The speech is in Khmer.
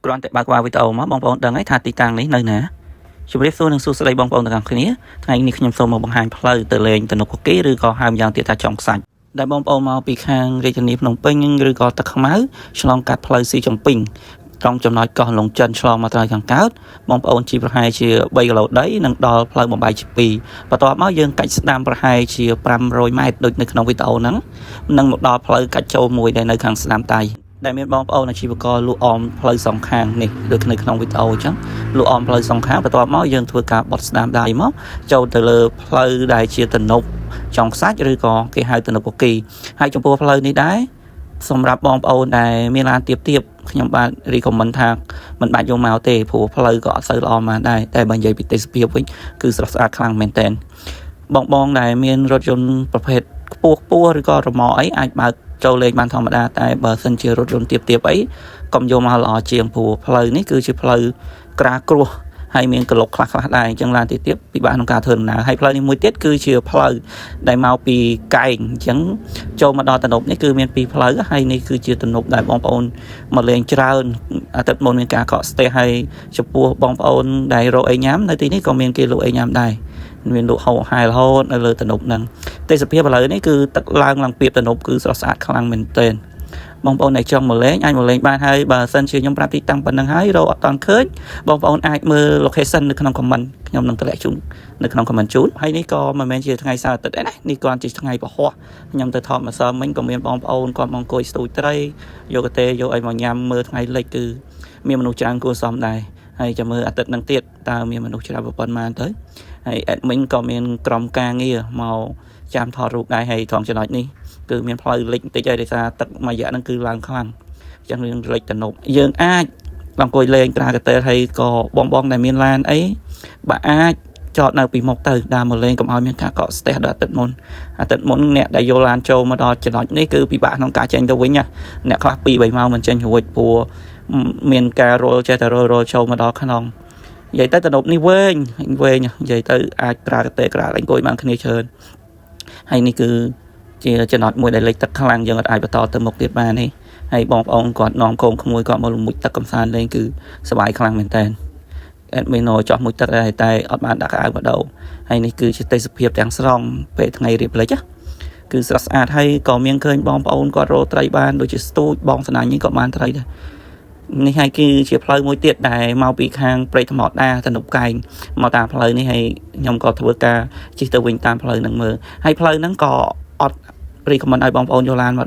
គ្រាន់តែបើកវីដេអូមកបងប្អូនដឹងហើយថាទីតាំងនេះនៅណាជម្រាបសួរនិងសួស្តីបងប្អូនទាំងអស់គ្នាថ្ងៃនេះខ្ញុំសូមមកបង្ហាញផ្លូវទៅលេងទំនប់កគីឬក៏ហៅម្យ៉ាងទៀតថាចុងខ្សាច់ដែលបងប្អូនមកពីខាងរាជធានីភ្នំពេញឬក៏ទឹកខ្មៅឆ្លងកាត់ផ្លូវស៊ីចំពីងត្រង់ចំណុចកោះលងចិនឆ្លងមកត្រង់ខាងកើតបងប្អូនជិះប្រហែលជា3គីឡូដីនឹងដល់ផ្លូវបំបីជា2បន្ទាប់មកយើងកាច់ស្ដាំប្រហែលជា500ម៉ែត្រដូចនៅក្នុងវីដេអូហ្នឹងនឹងមកដល់ផ្លូវកាច់ចូលមួយដែលនៅខាងស្ដាំដៃដែលមានបងប្អូនអាជីវករលក់អមផ្លូវសងខាងនេះដូចនៅក្នុងវីដេអូអញ្ចឹងលក់អមផ្លូវសងខាងបន្ទាប់មកយើងធ្វើការបត់ស្ដាំដៃមកចូលទៅលើផ្លូវដែលជាទំនប់ចុងខ្សាច់ឬក៏គេហៅទំនប់កគីហើយចំពោះផ្លូវនេះដែរសម្រាប់បងប្អូនដែលមានឡានទៀបខ្ញុំបាទរីកមិនថាមិនបាច់យកមកទេព្រោះផ្លូវក៏អត់សូវល្អមកដែរតែបើនិយាយពីទេសភាពវិញគឺស្រស់ស្អាតខ្លាំងមែនតើបងដែលមានរថយន្តប្រភេទខ្ពស់ឬក៏រម៉អីអាចបើកចូលលេងបានធម្មតាតែបើសិនជារថយន្តទៀបអីកុំយកមកល្អជាងព្រោះផ្លូវនេះគឺជាផ្លូវក្រាគ្រោះហើយមានកលុកខ្លះដែរអញ្ចឹងឡានទៀបពិបាកក្នុងការធ្វើដំណើរហើយផ្លូវនេះមួយទៀតគឺជាផ្លូវដែលមកពីកែងអញ្ចឹងចូលមកដល់ទំនប់នេះគឺមាន2ផ្លូវហើយនេះគឺជាទំនប់ដែលបងប្អូនមកលេងច្រើនអាទិត្យមុនមានការកក់ស្ទះហើយចំពោះបងប្អូនដែលរកអីញ៉ាំនៅទីនេះក៏មានគេលក់អីញ៉ាំដែរមានលក់ហូបហាយរហូតនៅលើទំនប់ហ្នឹងទេសភាពឥឡូវនេះគឺទឹកឡើងពីទំនប់គឺស្រស់ស្អាតខ្លាំងមែនទែនបងប្អូនដែលចង់មកលេងអាចមកលេងបានហើយបើសិនជាខ្ញុំប្រាប់ទីតាំងប៉ុណ្្នឹងហើយរកអត់តាន់ឃើញបងប្អូនអាចមើល location នៅក្នុង comment ខ្ញុំនឹងតម្លែងជូននៅក្នុង comment ជូនហើយនេះក៏មិនមែនជាថ្ងៃសៅរ៍អាទិត្យទេណានេះគ្រាន់ជាថ្ងៃពហុខ្ញុំទៅថតម្សិលមិញក៏មានបងប្អូនគាត់មកអង្គុយស្ទូចត្រីយកកាទេយកអីមកញ៉ាំមើលថ្ងៃលិចគឺមានមនុស្សច្រើនគួរសមដែរហើយចាំមើលអាទិត្យនឹងទៀតតើមានមនុស្សច្រើនប៉ុន្មានទៅហើយ admin ក៏មានក្រុមការងារមកចាំថតរូបដែរហើយត្រង់ចំណុចនេះគឺមានផ្លូវលិចបន្តិចហើយដោយសារទឹកមួយរយៈហ្នឹងគឺឡើងខ្លាំងអញ្ចឹងរឿងលិចទំនប់យើងអាចអង្គុយលេងប្រើកាទេហើយក៏បងដែលមានឡានអីបើអាចចតនៅពីមុខទៅដើរមកលេងកុំឲ្យមានការកកស្ទះដល់អាទិត្យមុនអ្នកដែលយកឡានចូលមកដល់ចំណុចនេះគឺពិបាកក្នុងការចេញទៅវិញណាអ្នកខ្លះ 2-3 ម៉ោងមិនចេញរួចព្រោះមានការរលចេះតែរលចូលមកដល់ក្នុងនិយាយទៅទំនប់នេះវែងនិយាយទៅអាចប្រើកាទេក្រាលអង្គុយបានគ្នាច្រើនហើយនេះគឺជាចំណុចមួយដែលលិចទឹកខ្លាំងយើងអាចបន្តទៅមុខទៀតបានទេហើយបងប្អូនគាត់នាំកូនក្មួយគាត់មកលមុជទឹកកំសាន្តលេងគឺសប្បាយខ្លាំងមែនតើអត់មានចោះមួយទឹកតែអត់បានដាក់កៅអៅបដោហើយនេះគឺជាទេសភាពទាំងស្រុងពេលថ្ងៃរៀបលិចគឺស្រស់ស្អាតហើយក៏មានឃើញបងប្អូនគាត់រកត្រីបានដូចជាស្ទូចបងស្នាញ់នេះក៏បានត្រីដែរនេះហើយគឺជាផ្លូវមួយទៀតដែលមកពីខាងព្រៃថ្មដាទំនប់កែងមកតាមផ្លូវនេះហើយខ្ញុំក៏ធ្វើការជិះទៅវិញតាមផ្លូវហ្នឹងមើលហើយផ្លូវហ្នឹងក៏អត់រីកមិនឲ្យបងប្អូនយកឡានមក